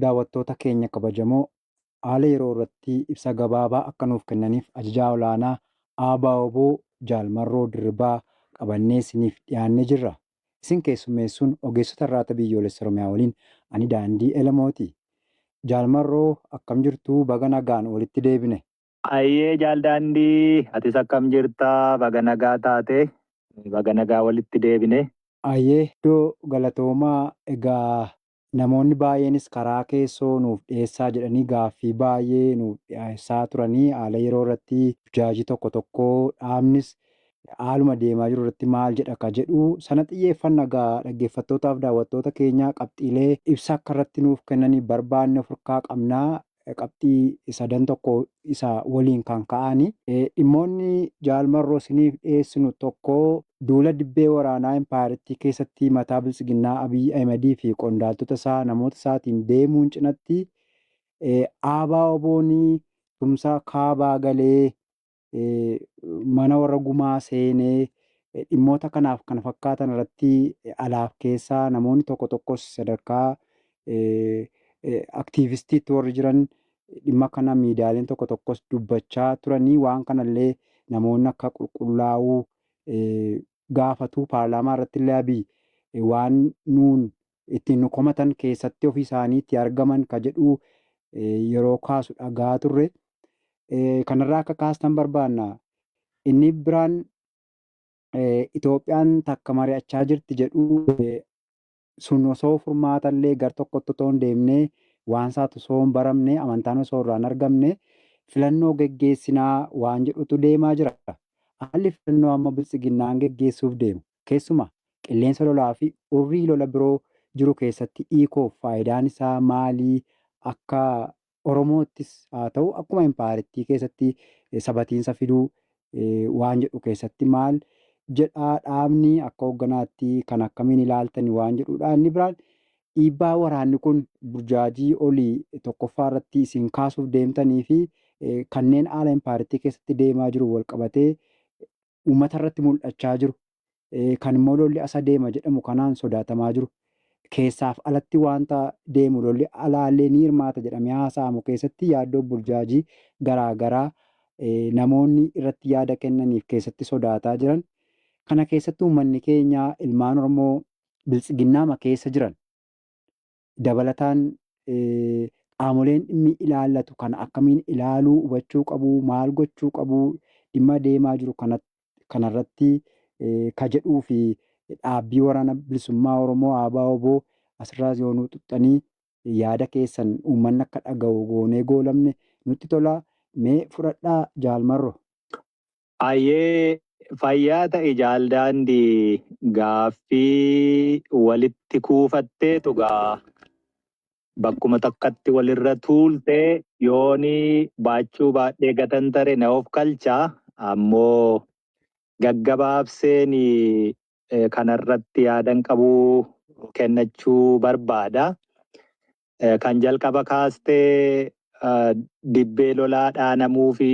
daawwattoota keenya kabajamoo haala yeroo irratti ibsa gabaabaa akka nuuf kennaniif ajajaa olaanaa ABO Jaalmarroo Dirribaa qabannee isiniif dhiyaannee jirra. Isin keessummeessuun ogeessota irraata biyyoolessa Oromiyaa waliin ani Daandii Elamooti. Jaalmarroo akkam jirtuu? Baga nagaan walitti deebine. Ayyee Jaaldaandii, atis akkam jirtaa? Baga nagaa taate, baga nagaa walitti deebine. Ayyee iddoo galatoomaa. Egaa namoonni baay'eenis karaa keessoo nuuf dhiyeessaa jedhanii gaaffii baay'ee nuuf dhiyeessaa turanii haala yeroo irratti jaajii tokko tokko dhaabnis haaluma deemaa jiru irratti maal jedha ka jedhu sana xiyyeeffanna dhaggeeffattootaaf daawwattoota keenyaa qabxiilee ibsa akka irratti nuuf kennanii barbaanne of harkaa qabnaa. Qabxii sadan tokko isa waliin kan ka'ani. Dhimmoonni Jaalmarroo isiniif dhiyeessinu tokko duula dibbee waraanaa Impaayiritti keessatti mataa Biltsiginnaa Abiyyi Ahimedii fi qondaaltota isaa namoota isaatiin deemuun cinatti ABO'n tumsa kaabaa galee mana warra gumaa seenee dhimmoota kanaaf kana fakkaatan irratti alaaf keessaa namoonni tokko tokkos sadarkaa aktiivistiitti warri jiran dhimma kana miidiyaaleen tokko tokkos dubbachaa turanii waan kanallee namoonni akka qulqullaa'uu gaafatu paarlaamaa irratti illee Abiyyi waan nuun ittiin nu komatan keessatti ofii isaaniitti argaman ka jedhu yeroo kaasu dhagaa turre. Kanarraa akka kaastan barbaanna. Inni biraan Itoophiyaan takka mari'achaa jirti jedhu sun osoo furmaatallee gar tokkotti otoo hin deemnee waan isaatu osoo hin baramne amantaan osoo irraa hin argamne filannoo geggeessinaa waan jedhutu deemaa jira. Haalli filannoo amma Biltsiginnaan geggeessuuf deemu keessumaa qilleensa lolaa fi urrii lola biroo jiru keessatti hiikoof faayidaan isaa maalii? Akka Oromoottis haa ta'u akkuma Impaayiritti keessatti sabatiinsa fiduu waan jedhu keessatti maal jedhaa dhaabni akka hoogganaatti kan akkamiin ilaaltani waan jedhudha. Inni biraan dhiibbaa waraanni kun burjaajii olii tokkoffaa irratti isin kaasuuf deemtanii fi kanneen haala Impaayiritti keessatti deemaa jiru wal qabatee uummata irratti mul'achaa jiru. Kan immoo lolli asa deema jedhamu kanaan sodaatamaa jiru. Keessaaf alatti wanta deemu lolli alaallee ni hirmaata jedhamee haasa'amu keessatti yaaddoo burjaajii garaagaraa namoonni irratti yaada kennaniif keessatti sodaataa jiran. Kana keessatti uummanni keenya ilmaan Oromoo Biltsiginnaama keessa jiran dabalataan qaamoleen dhimmi ilaallatu kana akkamiin ilaaluu hubachuu qabu, maal gochuu qabu, dhimma deemaa jiru kanarratti ka jedhuu fi dhaabbii waraana bilisummaa Oromoo ABO asirraa yoonuu xuxxanii yaada keessan uummanni akka dhaga'u goonee goolamne nutti tola. Mee fudhadhaa Jaalmarroo. Ayyee fayyaa ta'e Jaaldaandii, gaaffii walitti kuufattee tugaa bakkuma takkatti walirra tuultee yooni baachuu baadhee gatantare na of kalchaa. Ammoo gaggabaabseen kanarratti yaadan qabuu kennachuu barbaada. Kan jalqaba kaastee dibbee lolaa dhaanamuu fi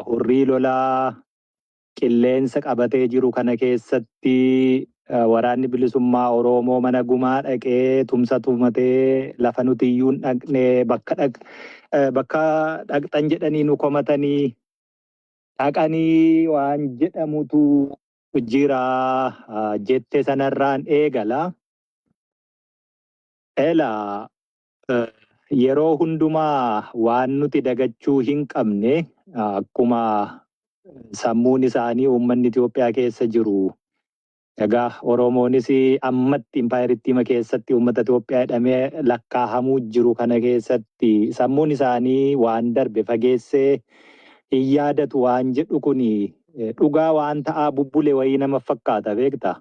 hurrii lolaa qilleensa qabatee jiru kana keessatti waraanni bilisummaa Oromoo mana gumaa dhaqee tumsa tumatee lafa nuti iyyuu hin dhaqne bakka dhaqxan jedhanii nu komatanii dhaqanii waan jedhamutu jira jette sanarraan eegala. Yeroo hundumaa waan nuti dagachuu hin qabne akkuma sammuun isaanii uummanni Itoophiyaa keessa jiru. Egaa Oromoonis ammatti Impaayiritti keessatti uummata Itoophiyaa jedhamee lakkaahamuu jiru kana keessatti sammuun isaanii waan darbe fageessee hin yaadatu waan jedhu kuni dhugaa waan ta'aa bubbule wayii nama fakkaata beekta.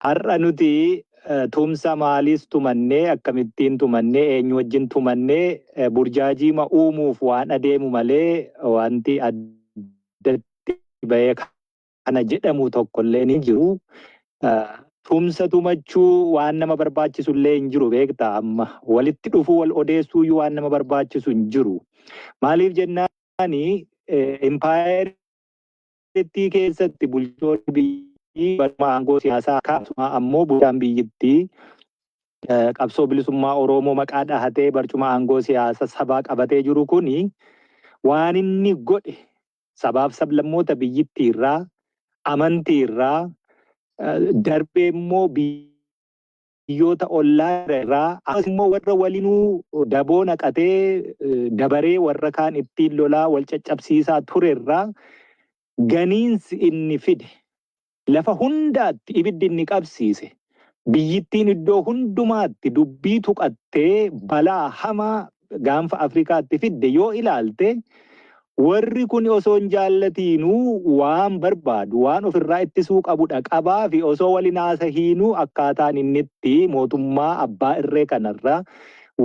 Har'a nuti tumsa maaliis tumannee akkamittiin tumannee eenyu wajjin tumannee burjaajiima uumuuf waan adeemu malee wanti addatti bahee kana jedhamu tokkollee ni jiru. Tumsa tumachuu waan nama barbaachisullee hin jiru beekta. Amma walitti dhufuu wal odeessuu waan nama barbaachisu hin jiru. Maaliif jennaan Impaayiritti keessatti bulchoonni biyyi aangoo siyaasaa akkasuma ammoo bulchaan biyyittii qabsoo bilisummaa Oromoo maqaa dhahatee barcuma aangoo siyaasa sabaa qabatee jiru kuni waan inni godhe sabaaf sablammoota biyyittii irraa amantii irraa darbee immoo biyyoota ollaa irraa akkasumas immoo warra walinuu daboo naqatee dabaree warra kaan ittiin lolaa wal caccabsiisaa ture irraa ganiinsi inni fide lafa hundaatti ibiddi inni qabsiise biyyittiin iddoo hundumaatti dubbii tuqattee balaa hamaa gaanfa Afrikaatti fidde yoo ilaalte warri kun osoo hin jaallatiinuu waan barbaadu waan ofirraa ittisuu qabudha qabaa fi osoo waliin haasahiinuu akkaataan inni itti mootummaa abbaa irree kanarraa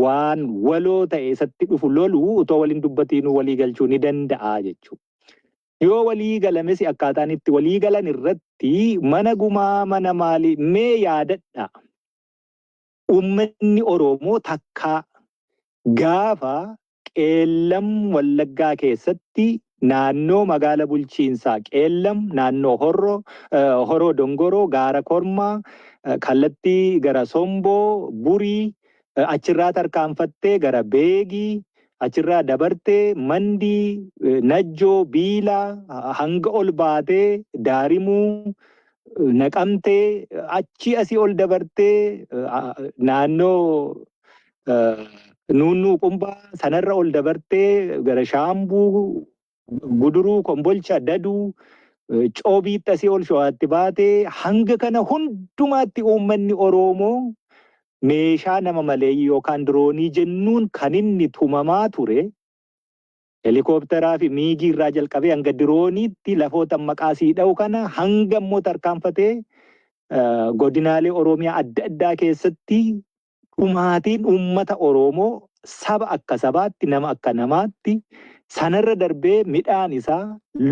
waan waloo ta'e isatti dhufu loluu utoo waliin dubbatiinuu walii galchuu ni danda'a jechuudha. Yoo walii galames akkaataan itti walii galan irratti mana gumaa mana maalii mee yaadadha. Uummanni Oromoo takkaa gaafa Qeellam Wallaggaa keessatti naannoo magaala bulchiinsaa Qeellam naannoo Horoo Dongoroo Gaara Kormaa kallattii gara Somboo Burii achirraa tarkaanfattee gara Beegii achirraa dabartee Mandii Najjoo Biilaa hanga ol baatee Daarimuu Naqamtee achi asii ol dabartee naannoo Nunnuu Qumbaa sanarra ol dabartee gara Shaambuu Guduruu Kombolcha Daduu Coobiitti asii ol Showaatti baatee hanga kana hundumaatti uummanni Oromoo meeshaa nama maleeyyii yookaan diroonii jennuun kan inni tumamaa ture helikoophiteraa fi miigii irraa jalqabee hanga dirooniitti lafoota maqaasii dha'u kana hanga immoo tarkaanfatee godinaalee Oromiyaa adda addaa keessatti dhumaatiin uummata Oromoo saba akka sabaatti nama akka namaatti sanarra darbee midhaan isaa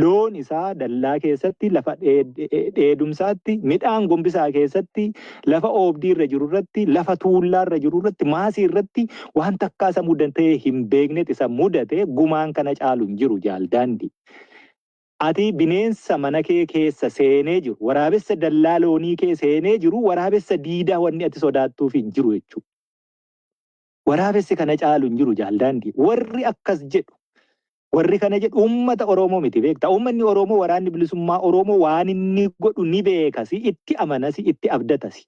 loon isaa dallaa keessatti lafa dheedumsaatti midhaan gombisaa keessatti lafa oobdii irra jiru irratti lafa tuullaa irra jiru irratti maasii irratti waan takkaa isa mudatee hin beeknet isa mudate gumaan kana caalu hin jiru jaaldaandi. Ati bineensa mana kee keessa seenee jiru waraabessa dallaa loonii kee seenee jiru waraabessa diidaa wanni ati sodaattuuf hin jiru jechuudha. Waraabessi kana caalu hin jiru jaaldaandi. Warri akkas jedhu warri kana jedhu uummata Oromoo miti beekta. Uummanni Oromoo waraanni bilisummaa Oromoo waan inni godhu ni beekasi itti amanasi itti abdatasi.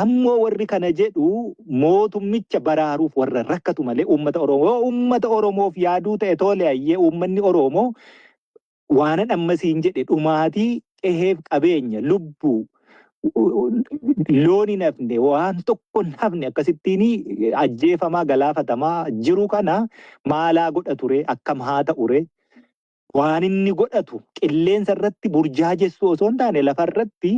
Ammoo warri kana jedhu mootummicha baraaruuf warra rakkatu malee uummata Oromoo uummata Oromoof yaaduu ta'e tole ayyee uummanni Oromoo waanan ammasiin jedhe dhumaatii qeheef qabeenya lubbuu loon hin hafne waan tokko hin hafne akkasittiin ajjeefamaa galaafatamaa jiru kana maalaa godha ture akkam haa ta'ure waan inni godhatu qilleensa irratti burjaajessu osoo hin taane lafa irratti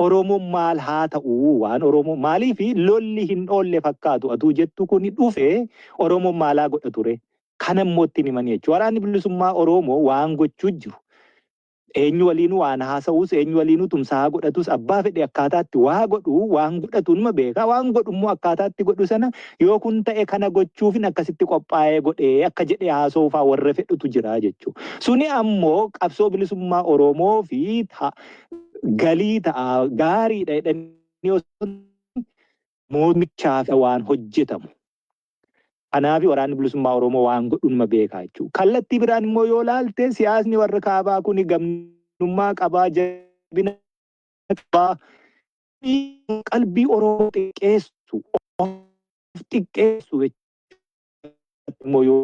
Oromoon maal haa ta'u waan Oromoo maalii fi lolli hin oolle fakkaatu atuu jettu kun dhufe Oromoon maalaa godha ture kana immoo ittiin himanii jechuudha. Waraanni bilisummaa Oromoo waan gochuu jiru. Eenyu waliinuu waan haasa'uus eenyu waliinuu tumsaa godhatus abbaa fedhe akkaataatti waa godhu waan godhatu numa beeka waan godhu immoo akkaataatti godhu sana yoo kun ta'e kana gochuufin akkasitti qophaa'ee godhee akka jedhee haasa'uufaa warra fedhutu jira jechuudha. Suni ammoo qabsoo bilisummaa Oromoo fi galii ta'a gaariidha jedhanii mootummichaaf waan hojjetamu. Kanaaf waraanni bilisummaa Oromoo waan godhu numa beekaa jechuudha. Kallattii biraan immoo yoo ilaalte siyaasni warra kaabaa kun gamnummaa qabaa jabina qabaa qalbii Oromoo xiqqeessu of xiqqeessu immoo yoo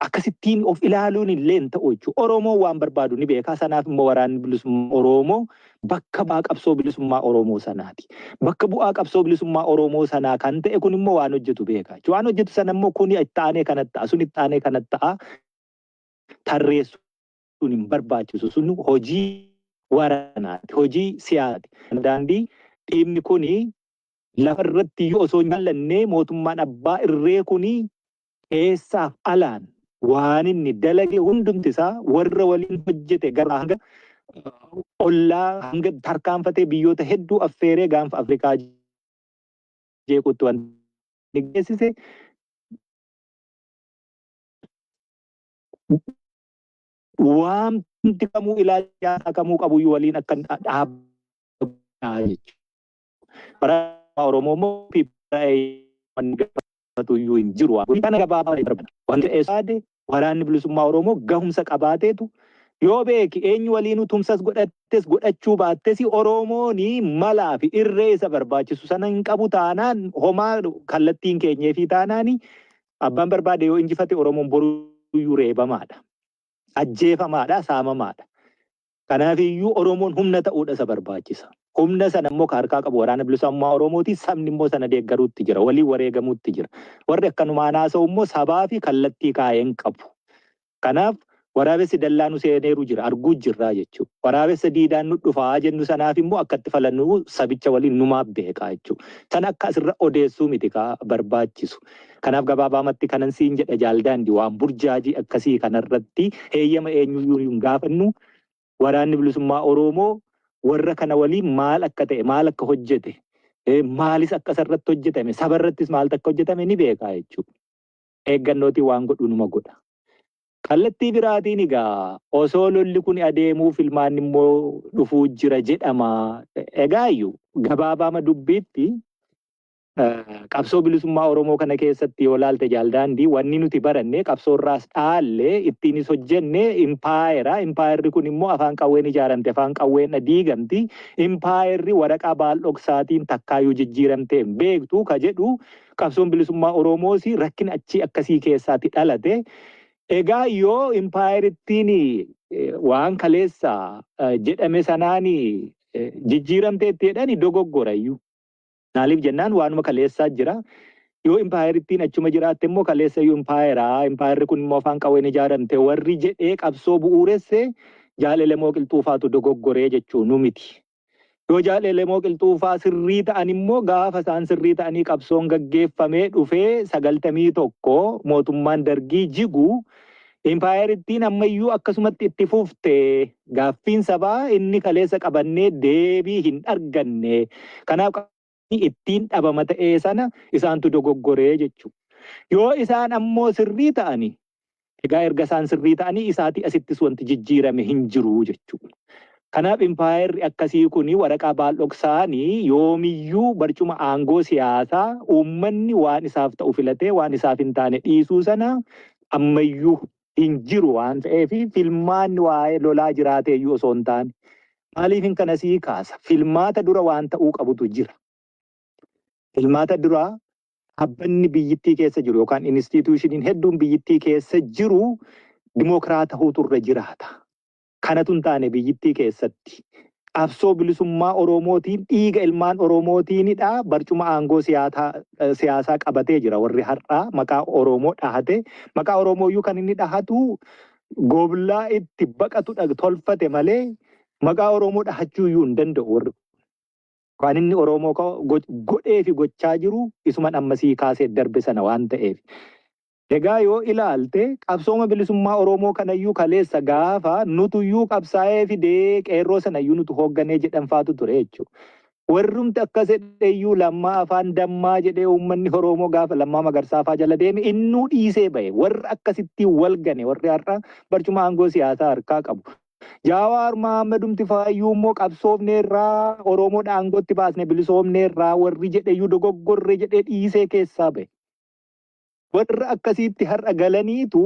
akkasittiin of ilaaluun illee hin ta'u jechuudha. Oromoo waan barbaadu ni beekaa. Sanaaf immoo waraanni bilisummaa Oromoo bakka bu'aa qabsoo bilisummaa Oromoo sanaati. Bakka bu'aa qabsoo bilisummaa Oromoo sanaa kan ta'e kun immoo waan hojjetu beekaa. Waan hojjetu sana immoo kun itti aanee kanatti ta'a sun itti aanee kanatti ta'a tarreessuun hin barbaachisu. Sun hojii waraanaati. Hojii siyaasaati. Daandii dhiibni kun lafa irratti osoo hin jaallanne mootummaan abbaa irree kun keessaaf alaan waan inni dalage hundumti isaa warra waliin hojjete gara hanga ollaa hanga tarkaanfatee biyyoota hedduu affeeree gaanfa Afrikaa jeequtti waan geessise waan kamuu ilaalcha kamuu qabu waliin akka jechuudha. Waraana Oromoo immoo iyyuu hin jiru. Kana gabaabaa barbaada. Wanti eessaade waraanni bilisummaa Oromoo gahumsa qabaateetu yoo beeki eenyu waliinuu tumsas godhattes godhachuu baattes Oromooni malaa fi irree isa barbaachisu sana hin qabu taanaan homaa kallattiin keenyee fi taanaani abbaan barbaade yoo injifate Oromoon boruyyuu reebamaadha. Ajjeefamaadha, saamamaadha. Kanaafiyyuu Oromoon humna ta'uudha isa barbaachisa. Humna sana immoo harkaa qabu waraana bilisummaa Oromooti. Sabni immoo sana deeggaruutti jira. Walii wareegamuutti jira. Warri akkanumaan haasa'u immoo sabaa fi kallattii kaa'een qabu. Kanaaf waraabessi dallaanu seeneeru jira. Arguu jirraa jechuudha. Waraabessa diidaan nu dhufaa jennu sanaaf immoo akka itti falannu sabicha waliin numaaf beekaa jechuudha. Sana akka asirra odeessuu miti barbaachisu. Kanaaf gabaabaamatti kanan siin jedha jaaldaandi waan burjaajii akkasii kanarratti heeyyama eenyuyyuu hin gaafannu. Waraanni bilisummaa Oromoo warra kana waliin maal akka ta'e, maal akka hojjete, maalis akka asirratti hojjetame, sabarrattis maal akka hojjetame ni beekaa jechuudha. Eeggannootiin waan godhu numa godha. Kallattii biraatiin egaa osoo lolli kun adeemuu filmaanni immoo dhufuu jira jedhama. Egaayyuu gabaabaama dubbiitti qabsoo bilisummaa Oromoo kana keessatti yoo laalte jaaldaandii wanni nuti baranne qabsoorraas dhaallee ittiinis hojjenne impaayera. Impaayerri kun immoo afaan qawween ijaaramte, afaan qawween diigamti. Impaayerri waraqaa baaldhoksaatiin takkaayyuu jijjiiramtee beektu ka jedhu qabsoon bilisummaa Oromoos rakkina achii akkasii keessaatti dhalate. Egaa yoo impaayerittiin waan kaleessa jedhame sanaan jijjiiramteetti jedhani dogoggorayyuu. Naaliif jennaan waanuma kaleessaa jira. Yoo impaayerittiin achuma jiraatte immoo kaleessa iyyuu impaayeraa. Impaayerri kun immoo afaan qawween ijaaramte warri jedhee qabsoo bu'uuresse Jaalelemoo Qilxuufaatu dogoggoree jechuun nu miti. Yoo Jaalelemoo Qilxuufaa sirrii ta'an immoo gaafa isaan sirrii ta'anii qabsoon gaggeeffamee dhufee 91 mootummaan Dargii jigu impaayerittiin ammayyuu akkasumatti itti fuftee gaaffiin sabaa inni kaleessa qabannee deebii hin arganne. Kanaaf ittiin dhabama ta'ee sana isaantu dogoggoree jechuudha. Yoo isaan ammoo sirrii ta'ani, egaa erga isaan sirrii ta'anii isaatii asittis wanti jijjiirame hin jiru jechuudha. Kanaaf impaayerri akkasii kuni waraqaa baaldhoksaanii yoomiyyuu barcuma aangoo siyaasaa uummanni waan isaaf ta'u filatee waan isaaf hin taane dhiisuu sana ammayyuu hin jiru waan ta'eef filmaanni waa'ee lolaa jiraateeyyuu osoo hin taane. Maaliif hin kanasii kaasa? Filmaata dura waan ta'uu qabutu jira. Filmaata duraa dhaabbanni biyyittii keessa jiru yookaan instituushiniin hedduun biyyittii keessa jiru dimokiraata ta'uutu irra jiraata. Kanatu hin taane biyyittii keessatti qabsoo bilisummaa Oromootiin dhiiga ilmaan Oromootiinidha. Barcuma aangoo siyaasaa qabatee jira warri har'aa maqaa Oromoo dhahate. Maqaa Oromooyyuu kan inni dhahatu gooblaa itti baqatu tolfate malee maqaa Oromoo dhahachuuyyuu hin danda'u warri. Kan inni Oromoo godhee fi gochaa jiru isuman ammasii kaasee darbe sana waan ta'eef. Egaa yoo ilaalte qabsooma bilisummaa Oromoo kanayyuu kaleessa gaafa nutuyyuu qabsaa'ee fidee qeerroo sanayyuu nutu hoogganee jedhanfaatu ture jechuudha. Warrumti akkas jedheeyyuu Lammaa Afaan Dammaa jedhee uummanni Oromoo gaafa Lammaa Magarsaafaa jala deeme innuu dhiisee bahe warra akkasittiin wal gane warri har'a barcuma aangoo siyaasaa harkaa qabu. Jawaar Mohaammed faayyuu immoo qabsoofneerraa Oromoodha aangootti baasne bilisoomneerraa warri jedheeyyuu dogoggorre jedhee dhiisee keessaa bahe. Warra akkasiitti har'a galaniitu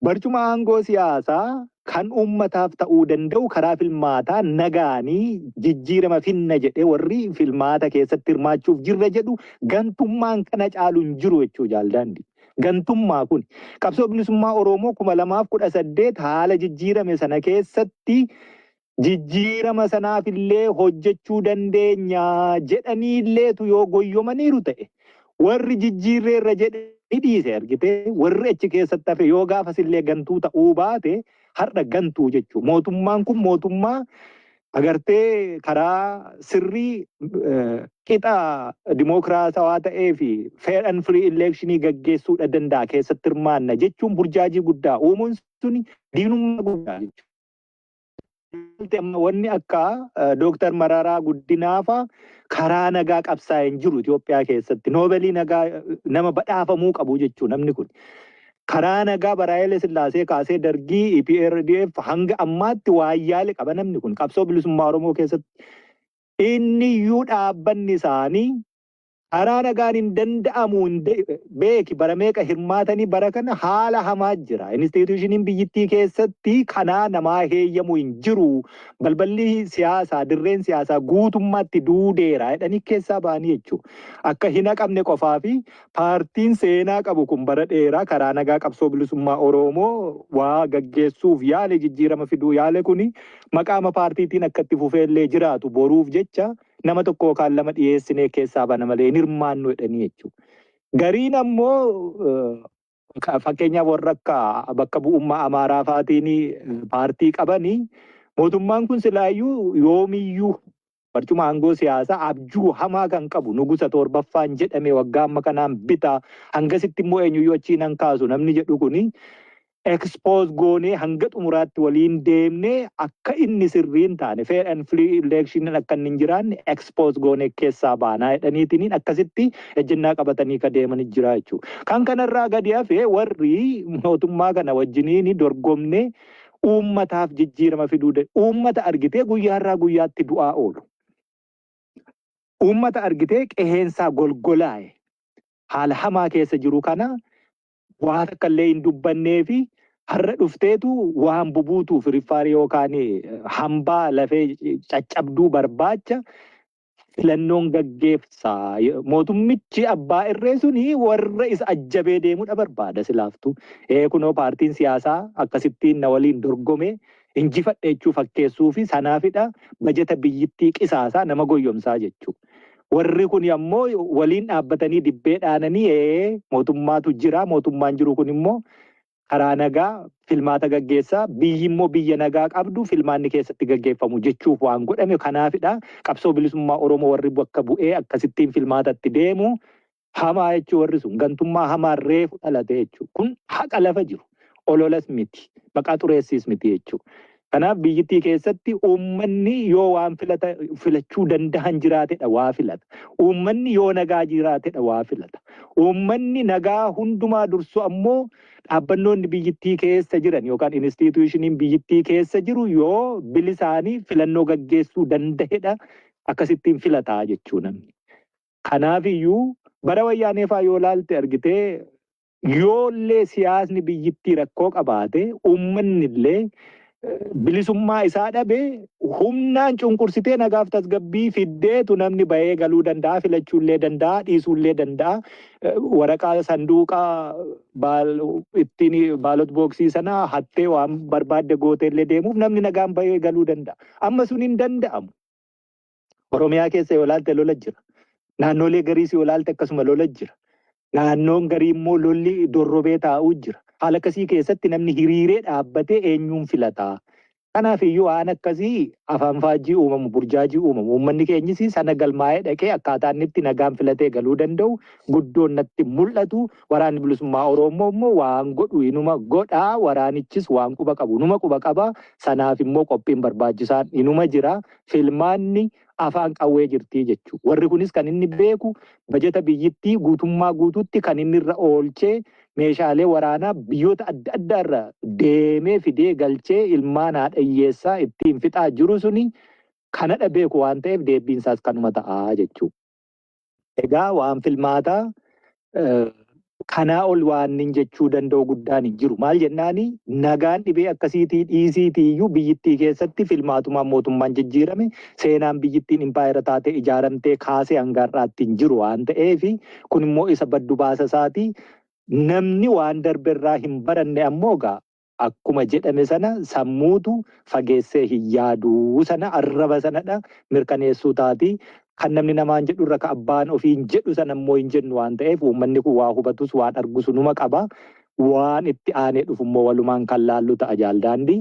barcuma aangoo siyaasaa kan uummataaf ta'uu danda'u karaa filmaataa nagaanii jijjiirama finna jedhee warri filmaata keessatti hirmaachuuf jirra jedhu gantummaan kana caalu hin jiru jechuu jaaldaandi. Gantummaa kun qabsoo bilisummaa Oromoo 2018 haala jijjiirame sana keessatti jijjiirama sanaafillee hojjechuu dandeenya jedhaniilleetu yoo goyyomaniiru ta'e. Warri jijjiirreerra jedhee dhiise argite warri achi keessatti hafe yoo gaafas illee gantuu ta'uu baate har'a gantuu jechuudha. Mootummaan kun mootummaa agartee karaa sirrii qixa dimokiraatawaa ta'ee fi fair and free election gaggeessuudha danda'a keessatti hirmaanna jechuun burjaajii guddaa uumuun suni diinummaa guddaa jechuudha. Wanni akka Dooktar Mararaa Guddinaafaa karaa nagaa qabsaa'ee hin jiru Itoophiyaa keessatti. Noobelii nagaa nama badhaafamuu qabu jechuun namni kun. Karaa nagaa bara Haile Sillaasee kaasee Dargii EPRDF hanga ammaatti waayyaale qaba namni kun. Qabsoo bilisummaa Oromoo keessatti inni iyyuu dhaabbanni isaanii karaa nagaan hin danda'amu beeki bara meeqa hirmaatanii bara kana haala hamaa jira. Instituushiniin biyyittii keessatti kanaa namaa heeyyamu hin jiru. Balballi siyaasaa dirreen siyaasaa guutummaatti duudeera jedhanii keessaa ba'anii jechuudha. Akka hin haqamne qofaa fi paartiin seenaa qabu kun bara dheeraa karaa nagaa qabsoo bilisummaa Oromoo waa gaggeessuuf yaale jijjiirama fiduu yaale kuni maqaama paartiitiin akka itti fufeellee jiraatu boruuf jecha nama tokko yookaan lama dhiyeessinee keessaa bana malee hin hirmaannu jedhanii jechuudha. Gariin ammoo fakkeenyaaf warra akka bakka bu'ummaa Amaaraa fa'aatiin paartii qabanii mootummaan kun silaayyuu yoomiyyuu barcuma aangoo siyaasaa abjuu hamaa kan qabu nugusa torbaffaan jedhame waggaa amma kanaan bita hangasitti immoo eenyuyyuu achiin han kaasu namni jedhu kuni expose goonee hanga xumuraatti waliin deemnee akka inni sirriin taane fair and free election akka inni hin jiraanne expose goonee keessaa baanaa jedhaniitiin akkasitti ejjennaa qabatanii ka deeman jira jechuudha. Kan kanarraa gadi hafee warri mootummaa kana wajjiniin dorgomnee uummataaf jijjiirama fiduu uummata argitee guyyaarraa guyyaatti du'aa oolu. Uummata argitee qeheensaa golgolaa'e haala hamaa keessa jiru kana waan akka illee hin dubbannee fi har'a dhufteetu waan bubuutuuf rifaarii yookaan hambaa lafee caccabduu barbaacha filannoon gaggeessaa. Mootummichi abbaa irree suni warra isa ajjabee deemudha barbaada silaaftu. Kunoo paartiin siyaasaa akkasittiin na waliin dorgome injifadhe jechuu fakkeessuu fi sanaafidha bajeta biyyittii qisaasaa nama goyyomsaa jechuudha. Warri kun ammoo waliin dhaabbatanii dibbee dhaananii mootummaatu jira. Mootummaan jiru kun immoo karaa nagaa filmaata gaggeessaa. Biyyi immoo biyya nagaa qabdu filmaanni keessatti gaggeeffamu jechuuf waan godhame kanaafidha. Qabsoo bilisummaa Oromoo warri bakka bu'ee akkasittiin filmaatatti deemu hamaa jechuu warri sun gantummaa hamaa reefu dhalate jechuudha. Kun haqa lafa jiru. Ololas miti. Maqaa xureessiis miti jechuudha. Kanaaf biyyittii keessatti uummanni yoo waan filachuu danda'an jiraatedha waa filata. Uummanni yoo nagaa jiraatedha waa filata. Uummanni nagaa hundumaa dursu ammoo dhaabbannoonni biyyittii keessa jiran yookaan instituushiniin biyyittii keessa jiru yoo bilisaanii filannoo gaggeessuu danda'edha akkasittiin filataa jechuu namni. Kanaaf iyyuu bara wayyaanee fa'aa yoo laalte argitee yoollee siyaasni biyyittii rakkoo qabaate uummanni illee bilisummaa isaa dhabe humnaan cunqursitee nagaaf tasgabbii fiddeetu namni bahee galuu danda'a filachuullee danda'a dhiisuullee danda'a waraqaa sanduuqaa ittiin baalot booksii sana hattee waan barbaadde gooteellee deemuuf namni nagaan bahee galuu danda'a. Amma sun hin danda'amu. Oromiyaa keessa yoo laalte lola jira. Naannolee gariis yoo laalte akkasuma lola jira. Naannoon garii immoo lolli dorrobee taa'uu jira. Haala akkasii keessatti namni hiriiree dhaabbatee eenyuun filataa. Kanaaf iyyuu waan akkasii afaan faajjii uumamu, burjaajii uumamu. Uummanni keenyis sana galmaa'ee dhaqee akkaataa inni itti nagaan filatee galuu danda'u guddoon natti mul'atu. Waraanni bilisummaa Oromoo immoo waan godhu inuma godhaa. Waraanichis waan quba qabu inuma quba qaba. Sanaaf immoo qophiin barbaachisaan inuma jira. Filmaanni afaan qawwee jirtii jechuudha. Warri kunis kan inni beeku bajeta biyyittii guutummaa guutuutti kan inni irra oolchee meeshaalee waraanaa biyyoota adda addaarra deemee fidee galchee ilmaan haadha hiyyeessaa ittiin fixaa jiru suni kanadha beeku waan ta'eef deebiinsaas kanuma ta'aa jechuudha. Egaa waan filmaataa kanaa ol waan hin jechuu danda'u guddaan hin jiru. Maal jennaani nagaan dhibee akkasiitii dhiisiitii iyyuu biyyittii keessatti filmaatumaan mootummaan jijjiirame seenaan biyyittiin impaayera taatee ijaaramtee kaasee hangaarraatti hin jiru waan ta'eef kun immoo isa baddu baasa isaatii. Namni waan darberraa hin baranne ammoo akkuma jedhame sana sammuutu fageessee hin yaaduu sana arraba sanadha mirkaneessuu taati. Kan namni namaan jedhu irra abbaan ofiin jedhu sana immoo hin jennu waan ta'eef uummanni kun waa hubatus waan argusu numa qaba. Waan itti aanee dhufu immoo walumaan kan laallu ta'a jaaldaandii.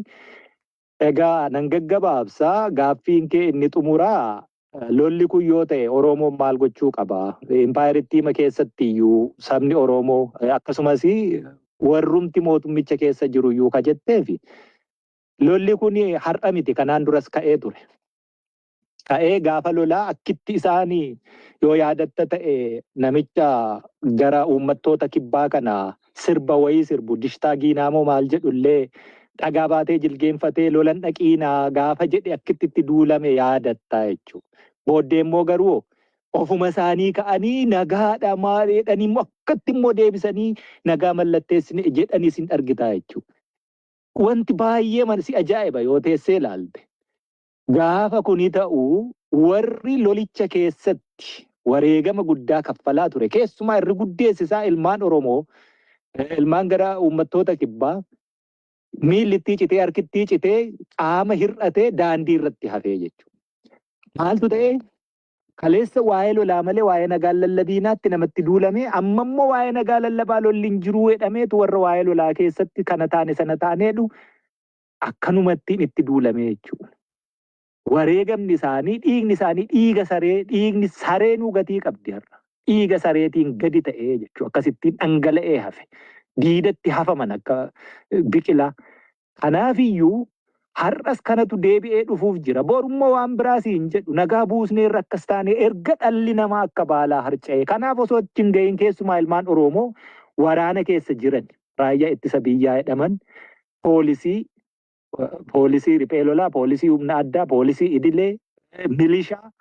Egaa nan gaggabaabsaa gaaffiin kee inni xumuraa. Lolli kun yoo ta'e Oromoon maal gochuu qaba? Impaayeritti keessatti iyyuu sabni Oromoo akkasumas warrumti mootummicha keessa jiru iyyuu ka jetteefi lolli kun har'a miti kanaan duras ka'ee ture. Ka'ee gaafa lolaa akkitti isaanii yoo yaadatta ta'e namicha gara uummattoota kibbaa kana sirba wayii sirbu dishtaa giinaamoo maal jedhullee dhagaa baatee jilgeenfatee lolan dhaqiinaa gaafa jedhe akkitti duulame yaadatta jechuudha. Booddee immoo garuu ofuma isaanii ka'anii nagaadha maaliidhaan immoo akkatti immoo deebisanii nagaa mallatteessine jedhanii sin argitaa jechuudha. Wanti baay'ee si ajaa'iba yoo teessee ilaalte. Gaafa kuni ta'uu warri lolicha keessatti wareegama guddaa kaffalaa ture. Keessumaa irri guddeessisaa ilmaan Oromoo, ilmaan gara uummattoota kibbaa miillittii citee harkittii citee qaama hir'atee daandii irratti hafee jechuudha. Maaltu ta'ee? Kaleessa waa'ee lolaa malee waa'ee nagaa lallabiinaatti namatti duulame amma immoo waa'ee nagaa lallabaa lolli hin jiru jedhameetu warra waa'ee lolaa keessatti kana taane sana taaneedhu akkanumattiin itti duulame jechuudha. Wareegamni isaanii dhiiga saree dhiigni sareenuu gatii qabdi har'a. Dhiiga sareetiin gadi ta'ee jechuudha. Akkasittiin dhangala'ee hafe. Diidatti hafaman akka biqilaa. Kanaafiyyuu har'as kanatu deebi'ee dhufuuf jira. Borummoo waan biraas hin jedhu nagaa buusnee irra akkas taane erga dhalli namaa akka baalaa harca'e. Kanaaf osoo achi hin gahin keessumaa ilmaan Oromoo waraana keessa jiran raayyaa ittisa biyyaa jedhaman poolisii riphee lolaa, poolisii humna addaa, poolisii idilee, milishaa.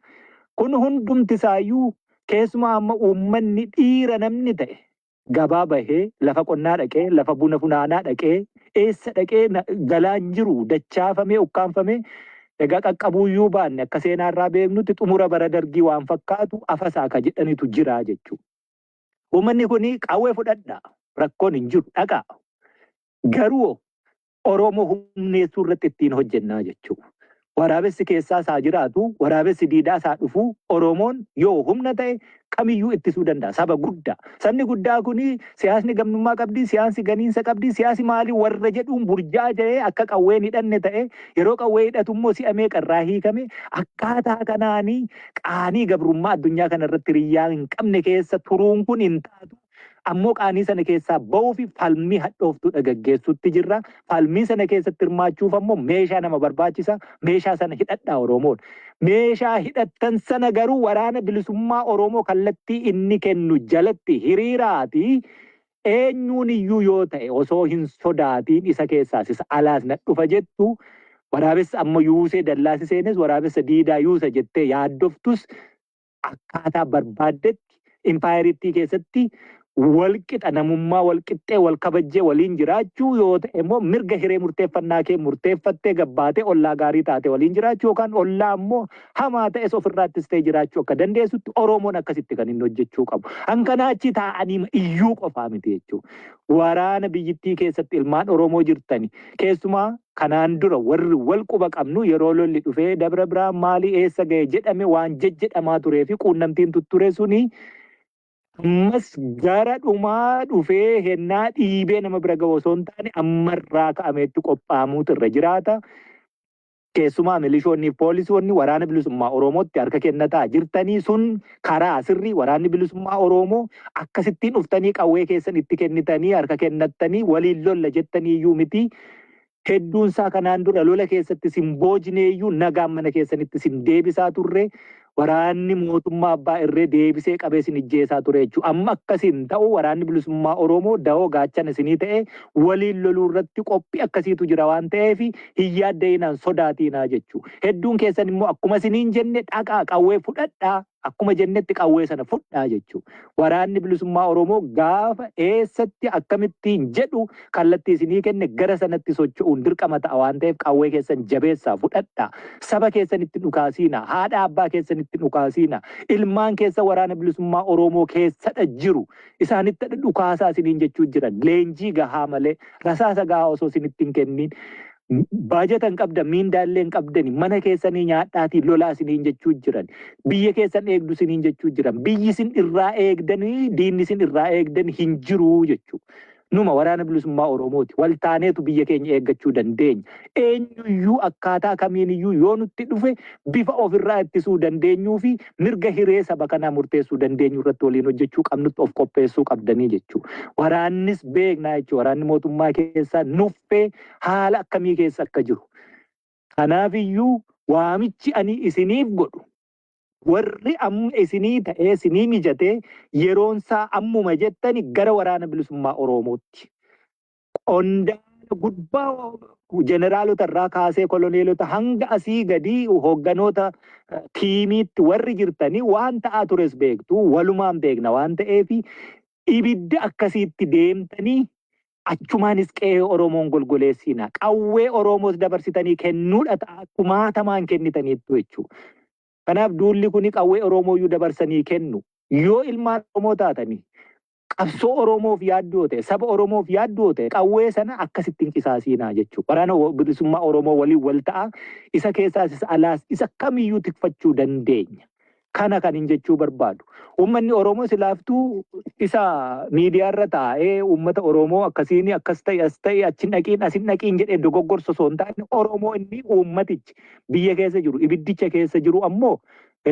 Kun hundumti isaayyuu keessumaa amma uummanni dhiira namni ta'e gabaa bahee lafa qonnaa dhaqee lafa buna funaanaa dhaqee eessa dhaqee galaan jiru dachaafamee ukkaanfamee egaa qaqqabuuyyuu baanne akka seenaarraa beeknutti xumura bara dargii waan fakkaatu afasaa ka jedhanitu jira jechuudha. Uummanni kuni qawwee fudhadhaa rakkoon hin jiru dhaqaa. Garuu Oromoo humneessuu irratti ittiin hojjennaa jechuudha. Waraabessi keessaa isaa jiraatu, waraabessi diidaa isaa dhufu, Oromoon yoo humna ta'e kamiyyuu ittisuu danda'a. Saba guddaa. Sabni guddaa kuni siyaasni gamnummaa qabdi, siyaasni ganiinsa qabdi, siyaasni maalii warra jedhuun burjaa jedhee akka qawween hidhanne ta'e yeroo qawwee hidhatu immoo si'a meeqarraa hiikame akkaataa kanaanii qaanii gabrummaa addunyaa kanarratti riyyaa hin qabne keessa turuun kun hin taatu. Ammoo qaanii sana keessaa ba'uu fi falmii hadhooftuudha gaggeessuutti jirra. Falmii sana keessatti hirmaachuuf ammoo meeshaa nama barbaachisa. Meeshaa sana hidhadhaa Oromoon. Meeshaa hidhattan sana garuu waraana bilisummaa Oromoo kallattii inni kennu jalatti hiriiraati. Eenyuun iyyuu yoo ta'e osoo hin sodaatiin isa keessaas isa alaas na dhufa jettu waraabessa amma yuusee dallaasi seenes waraabessa diidaa yuusa jettee yaaddoftus akkaataa barbaaddetti impaayiriittii keessatti walqixa namummaa walqixxee wal kabajjee waliin jiraachuu yoo ta'e immoo mirga hiree murteeffannaa kee murteeffattee gabbaatee ollaa gaarii taate waliin jiraachuu yookaan ollaa immoo hamaa ta'es ofirraattis ta'e jiraachuu akka dandeessutti Oromoon akkasitti kan inni hojjechuu qabu. Hankanaachi taa'anii iyyuu qofaa miti jechuudha. Waraana biyyittii keessatti ilmaan Oromoo jirtani keessumaa kanaan dura warri wal quba qabnu yeroo lolli dhufee Dabra Biraan maalii eessa ga'e jedhame waan jejjedhamaa turee fi quunnamtiin tutture suni ammas gara dhumaa dhufee hennaa dhiibee nama bira ga'u osoo hin taane ammarraa ka'ameetti qophaa'amuutu irra jiraata. Keessumaa milishoonni fi poolisoonni waraana bilisummaa Oromootti harka kennataa jirtanii sun karaa sirrii waraanni bilisummaa Oromoo akkasittiin dhuftanii qawwee keessan itti kennitanii harka kennattanii waliin lolla jettanii iyyuu miti. Hedduunsaa kanaan dura lola keessatti sin boojneeyyuu nagaan mana keessanitti sin deebisaa turre. Waraanni mootummaa abbaa irree deebisee qabee sin ijjeesaa ture jechuudha. Amma akkasiin ta'u waraanni bilisummaa Oromoo da'oo gaachana isinii ta'e waliin loluu irratti qophii akkasiitu jira waan ta'eef hin yaadda'inaan sodaatiinaa jechuudha. Hedduun keessan immoo akkuma isiniin jenne dhaqaa qawwee fudhadhaa akkuma jennetti qawwee sana fudhaa jechuudha. Waraanni bilisummaa Oromoo gaafa eessatti akkamittiin jedhu kallattii isinii kenne gara sanatti socho'uun dirqama ta'a waan ta'eef qawwee keessan jabeessaa fudhadhaa. Saba keessanitti dhukaasiina, haadha abbaa keessanitti dhukaasiina, ilmaan keessa waraana bilisummaa Oromoo keessadha jiru. Isaanitti dhukaasaa isiniin jechuu jiran leenjii gahaa malee rasaasa gahaa osoo isinitti hin kenniin. Baajatan qabdan miindaallee hin qabdani mana keessanii nyaadhaatii lolaa isiniin jechuu jiran biyya keessan eegdu isiniin jechuu jiran biyyi isin irraa eegdanii diinni isin irraa eegdan hin jiru jechuudha. Numa waraana bilisummaa Oromooti wal taaneetu biyya keenya eeggachuu dandeenya. Eenyuyyuu akkaataa kamiiniyyuu yoo nutti dhufe bifa ofirraa ittisuu dandeenyuu fi mirga hiree saba kanaa murteessuu dandeenyu irratti waliin hojjechuu qabnutti of qopheessuu qabdanii jechuudha. Waraannis beeknaa jechuudha. Waraanni mootummaa keessaa nuffee haala akkamii keessa akka jiru. Kanaafiyyuu waamichi ani isiniif godhu. Warri amma isinii ta'ee isinii mijatee yeroonsaa ammuma jettani gara waraana bilisummaa Oromootti. Qondaala gubbaa jeneraalota irraa kaasee koloneelota hanga asii gadii hoogganoota tiimiitti warri jirtanii waan ta'aa tures beektu walumaan beekna waan ta'eef ibidda akkasiitti deemtanii achumaanis qe'ee Oromoon golgoleessina qawwee Oromoos dabarsitanii kennuudha ta'a kumaatamaan kennitaniittu jechuudha. Kanaaf duulli kuni qawwee Oromooyyuu dabarsanii kennu yoo ilmaan Oromoo taatanii qabsoo Oromoof yaaddoo ta'e saba Oromoof yaaddoo ta'e qawwee sana akkasittiin qisaasiinaa jechuudha. Waraana bilisummaa Oromoo waliin wal ta'a isa keessaas isa alaas isa kamiyyuu tikfachuu dandeenya. Kana kan hin jechuu barbaadu. Uummanni Oromoo silaaftuu isa miidiyaarra taa'ee uummata Oromoo akkasiin akkas ta'e as ta'e achi dhaqiin asin dhaqiin jedhee dogoggorsa osoo hin taane Oromoo inni uummatichi biyya keessa jiru ibiddicha keessa jiru ammoo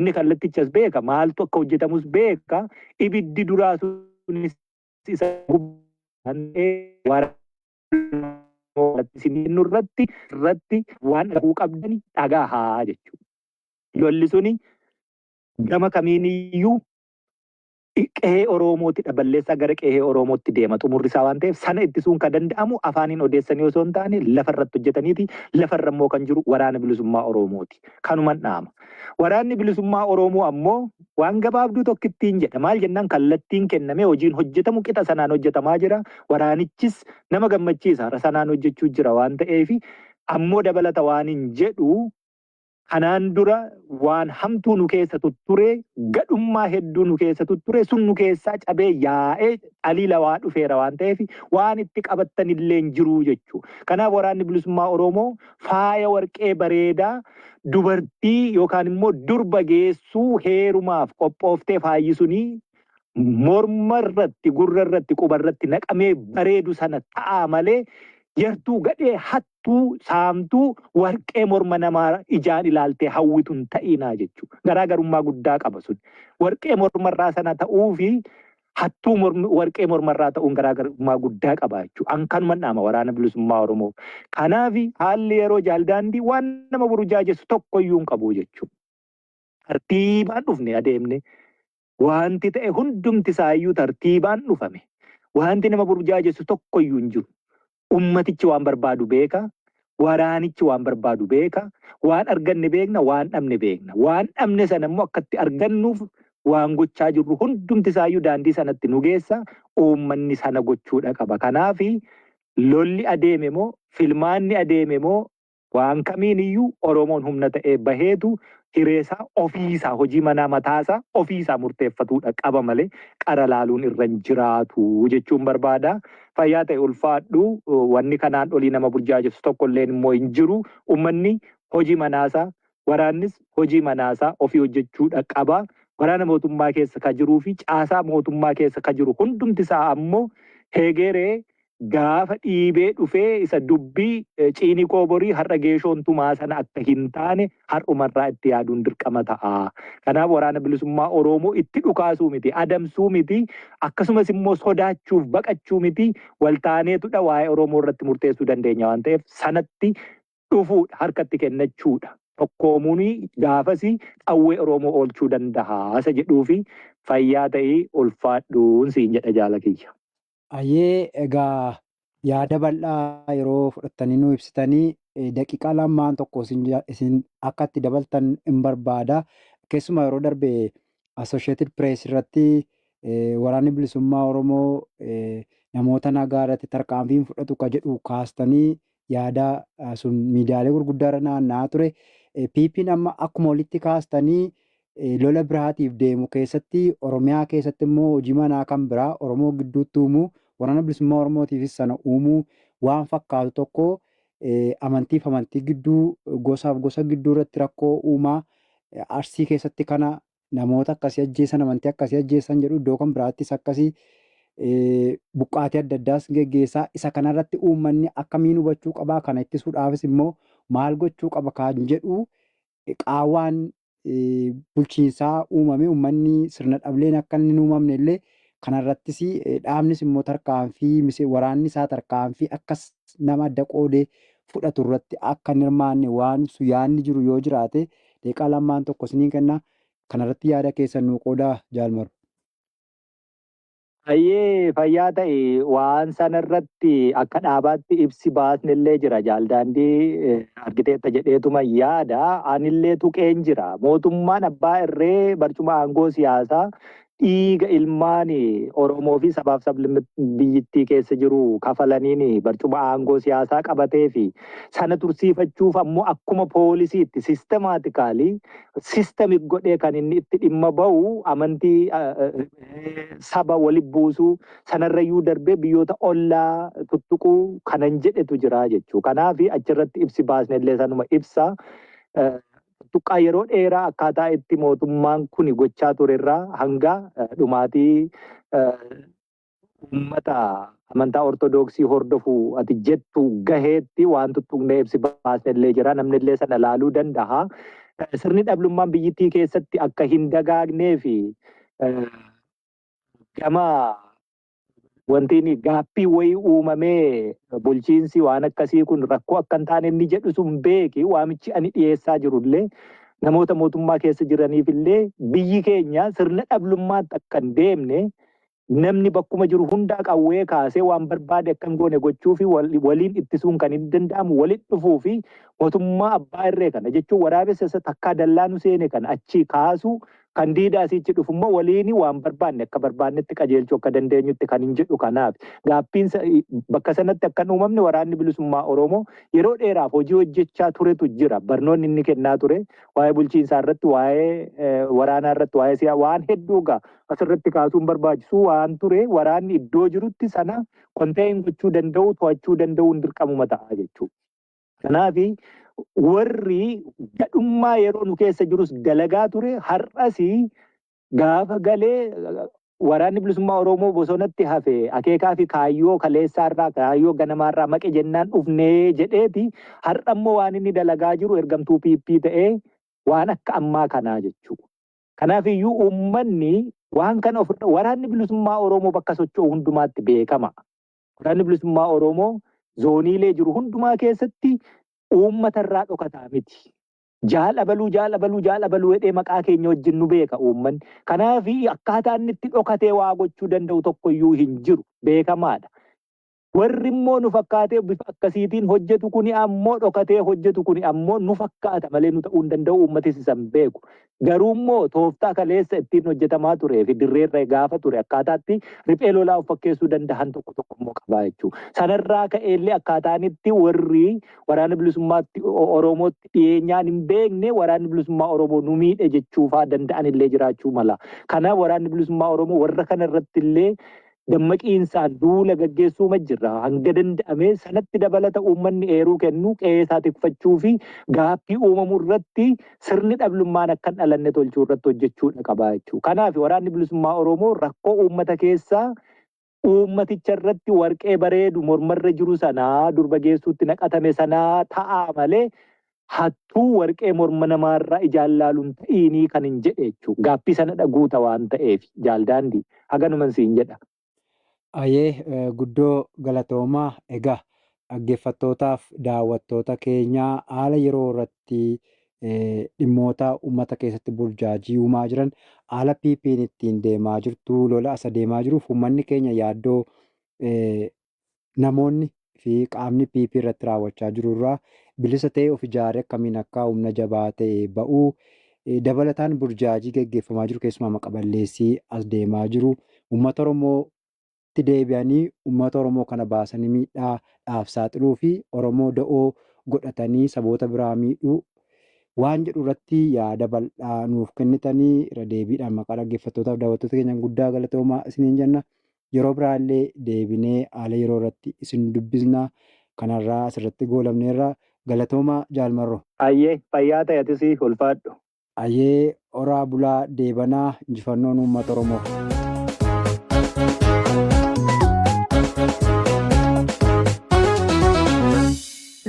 inni kallattichas beeka maaltu akka hojjetamus beeka ibiddi duraa sunis isa irratti waan dhaguu qabdani dhagahaa jechuudha. Lolli suni gama kamiiniyyuu qe'ee Oromooti balleessaa gara qe'ee Oromootti deema xumurri isaa waan ta'eef sana ittisuun kan danda'amu afaaniin odeessanii osoo hin taane lafarratti hojjetaniiti lafarra immoo kan jiru waraana bilisummaa Oromooti. Kanuman dhaama. Waraanni bilisummaa Oromoo ammoo waan gabaabduu tokkittiin jedha maal jennaan kallattiin kenname hojiin hojjetamu qixa sanaan hojjetamaa jira. Waraanichis nama gammachiisa sanaan hojjechuu jira waan ta'eef ammoo dabalata waan hin jedhu kanaan dura waan hamtuu nu keessa tutture gadhummaa hedduu nu keessa tutture sun nu keessaa cabee yaa'ee aliila waa dhufeera waan ta'eef waan itti qabattan illee hin jiru jechuudha. Kanaaf waraanni bilisummaa Oromoo faaya warqee bareedaa dubartii yookaan immoo durba geessuu heerumaaf qophooftee faayyisunii morma irratti gurra irratti quba irratti naqamee bareedu sana ta'a malee yartuu gadhee hattuu saamtuu warqee morma namaa ijaan ilaaltee hawwituun ta'inaa jechuudha. Garaagarummaa guddaa qaba sun. Warqee mormarraa sana ta'uu fi hattuu warqee mormarraa ta'uun garaagarummaa guddaa qaba jechuudha. An kanuma dhaama waraana bilisummaa Oromoo. Kanaaf haalli yeroo jaaldaandii waan nama burjaajessu tokkoyyuu hin qabu jechuudha. Tartiibaan dhufne adeemne wanti ta'e hundumti isaayyuu tartiibaan dhufame. Wanti nama burjaajessu tokkoyyuu hin jiru. Ummatichi waan barbaadu beeka, waraanichi waan barbaadu beeka, waan arganne beekna, waan dhabne beekna. Waan dhabne sana immoo akkatti argannuuf waan gochaa jirru hundumti isaayyuu daandii sanatti nu geessa uummanni sana gochuudha qaba. Kanaaf lolli adeeme moo filmaanni adeeme moo waan kamiiniyyuu Oromoon humna ta'ee baheetu hireesaa ofiisaa hojii manaa mataasaa ofiisaa murteeffatuudha qaba malee qara laaluun irra hin jiraatu jechuun barbaada. Fayyaa ta'e ulfaadhu wanni kanaan olii nama burjaajessu tokkollee immoo hin jiru. Uummanni hojii manaasaa waraannis hojii manaasaa ofii hojjechuudha qaba. Waraana mootummaa keessa ka jiruu fi caasaa mootummaa keessa ka jiru hundumti isaa ammoo heegeree gaafa dhiibee dhufee isa dubbii ciinii kooborii har'a geeshoon tumaa sana akka hin taane har'umarraa itti yaaduun dirqama ta'a. Kanaaf waraana bilisummaa Oromoo itti dhukaasuu miti, adamsuu miti, akkasumas immoo sodaachuuf baqachuu miti, waltaaneetudha waa'ee Oromoo irratti murteessuu dandeenya waan ta'eef sanatti dhufuudha, harkatti kennachuudha. Tokkoomuun gaafasi qawwee Oromoo oolchuu danda'a isa jedhuu fi fayyaa ta'ee ulfaadhuun siin jedha jaala kiyya. Ayyee egaa yaada bal'aa yeroo fudhattanii nu ibsitanii daqiiqaa lamaan tokko isin akka itti dabaltan hin barbaada. Keessumaa yeroo darbe Associated Press irratti waraanni bilisummaa Oromoo namoota nagaa irratti tarkaanfiin fudhatu ka jedhu kaastanii yaada sun miidiyaalee gurguddaa irra naanna'aa ture. PP'n amma akkuma walitti kaastanii lola biraatiif deemu keessatti Oromiyaa keessatti immoo hojii manaa kan biraa Oromoo gidduutti uumuu waraana bilisummaa Oromootiifis sana uumuu waan fakkaatu tokko amantiif amantii gidduu gosaaf gosa gidduu irratti rakkoo uumaa Arsii keessatti kana namoota akkasii ajjeesan amantii akkasii ajjeesan jedhu iddoo kan biraattis akkasii buqqaatii adda addaas geggeessaa isa kanarratti uummanni akkamiin hubachuu qabaa kana ittisuudhaafis immoo maal gochuu qaba kan jedhu qaawwaan bulchiinsaa uumame uummanni sirna dhableen akka inni hin uumamne illee kanarrattis dhaabnis immoo tarkaanfii waraanni isaa tarkaanfii akkas nama adda qoodee fudhatu irratti akka hin hirmaanne waan yaadni jiru yoo jiraate daqiiqaa lamaan tokko isiniin kenna kanarratti yaada keessan nuu qoodaa jaalmaru. Baay'ee fayyaa ta'e waan sanarratti akka dhaabaatti ibsi baasnillee jira. Jaaldaandii argiteetta jedheetuma yaada. Anillee tuqeen jira. Mootummaan abbaa irree barcuma aangoo siyaasaa dhiiga ilmaan Oromoo fi sabaaf biyyittii keessa jiru kafalaniin barcuma aangoo siyaasaa qabatee fi sana tursiifachuuf ammoo akkuma poolisiitti sistemaatikaalii sistemik godhee kan inni itti dhimma bahu amantii saba walitti buusuu sanarrayyuu darbee biyyoota ollaa tuttuquu kanan jedhetu jira jechuu. Kanaaf achirratti ibsi baasnellee sanuma ibsa. Tuttuqqaa yeroo dheeraa akkaataa itti mootummaan kun gochaa turerraa hanga dhumaatii uummata amantaa ortodoksii hordofu ati jettu gaheetti waan tuttuqnee ibsi baasnellee jira. Namnillee sana ilaaluu danda'a. Sirni dhablummaan biyyittii keessatti akka hin dagaagnee fi gama wanti gaaffii wayii uumamee bulchiinsi waan akkasii kun rakkoo akka hin taane inni jedhu sun beeki waamichi ani dhiyeessaa jirullee namoota mootummaa keessa jiraniifillee biyyi keenya sirna dhablummaatti akka hin deemne namni bakkuma jiru hundaa qawwee kaasee waan barbaade akka hin goone gochuu fi waliin ittisuun kan hin danda'amu walitti dhufuu fi mootummaa abbaa irree kana jechuun waraabessa takkaa dallaanu seene kan achi kaasu kan diidaa asitti dhufummoo waliin waan barbaanne akka barbaannetti qajeelchuu akka dandeenyutti kan hin jedhu. Kanaaf gaaffiin bakka sanatti akka hin uumamne waraanni bilisummaa Oromoo yeroo dheeraaf hojii hojjechaa turetu jira. Barnoonni inni kennaa ture waa'ee bulchiinsaa irratti, waa'ee waraanaa irratti, waa'ee waan hedduu asirratti kaasuun barbaachisu waan ture waraanni iddoo jirutti sana konteeyin gochuu danda'u, to'achuu danda'uun dirqamuma ta'a jechuudha. Kanaaf warri gadhummaa yeroo nu keessa jirus dalagaa ture har'as gaafa galee waraanni bilisummaa Oromoo bosonatti hafe akeekaa fi kaayyoo kaleessaarraa kaayyoo ganamaarraa maqe jennaan dhufnee jedheeti har'ammoo waan inni dalagaa jiru ergamtuu PP ta'ee waan akka ammaa kanaa jechuudha. Kanaaf iyyuu uummanni waan kana ofirra waraanni bilisummaa Oromoo bakka socho'u hundumaatti beekama. Waraanni bilisummaa Oromoo zooniilee jiru hundumaa keessatti uummatarraa dhokataa miti. Jaalabaluu jedhee maqaa keenya wajjin nu beeka uummanni. Kanaaf akkaataa inni itti dhokatee waa gochuu danda'u tokkoyyuu hin jiru beekamaadha. Warri immoo nu fakkaatee bifa akkasiitiin hojjetu kuni ammoo dhokatee hojjetu kuni ammoo nu fakkaata malee nu ta'uu hin danda'u uummatis isan beeku. Garuu immoo tooftaa kaleessa ittiin hojjetamaa turee fi dirreerra gaafa ture akkaataatti riphee lolaa of fakkeessuu danda'an tokko tokko immoo qabaa jechuudha. Sanarraa ka'eellee akkaataanitti warri waraana bilisummaatti Oromootti dhiyeenyaan hin beekne waraanni bilisummaa Oromoo nu miidhe jechuufaa danda'anillee jiraachuu mala. Kanaaf waraanni bilisummaa Oromoo warra kanarratti illee dammaqiinsaan duula gaggeessuu jirra. Hanga danda'ame sanatti dabalata uummanni eeruu kennu qe'ee tikfachuu fi gaaffii uumamuu irratti sirni dhablummaan akka hin dhalanne tolchuu irratti hojjechuudha qabaa jechuudha. Kanaaf waraanni bilisummaa Oromoo rakkoo uummata keessaa uummaticha irratti warqee bareedu mormarra jiru sanaa durba geessuutti naqatame sanaa ta'aa malee hattuu warqee morma namaarraa ijaan laaluun ta'iinii kan hin jedhe jechuudha. Gaaffii sana dhaguuta waan ta'eef jaaldaandii haganuman siin jedha. Ayee guddoo galatoomaa egaa dhaggeeffattootaaf daawwattoota keenyaa haala yeroo irratti dhimmoota uummata keessatti burjaajii uumaa jiran haala PP'n ittiin deemaa jirtu lola asa deemaa jiruuf uummanni keenya yaaddoo namoonni fi qaamni PP irratti raawwachaa jiru irraa bilisa ta'ee of ijaaree akkamiin akka humna jabaa ta'e ba'uu dabalataan burjaajii gaggeeffamaa jiru keessumaa maqaballeessii as deemaa jiru uummata Oromoo itti deebi'anii uummata Oromoo kana baasanii miidhaadhaaf saaxiluu fi Oromoo da'oo godhatanii saboota biraa miidhuu waan jedhu irratti yaada bal'aa nuuf kennitanii irra deebiidhaan maqaa dhaggeeffattootaaf daawwattoota keenyaan guddaa galatoomaa isiniin jenna. Yeroo biraallee deebinee haala yeroo irratti isin dubbisna kanarraa asirratti goolabneerra galatoomaa jaalmarroo. Ayyee fayyaa ta'atis ulfaadhu. Ayyee oraa bulaa deebanaa injifannoon uummata Oromoo.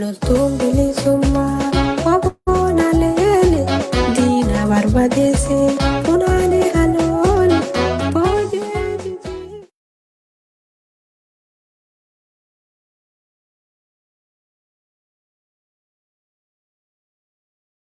Loltuun bilisummaa waboona leele diina barbadeesse.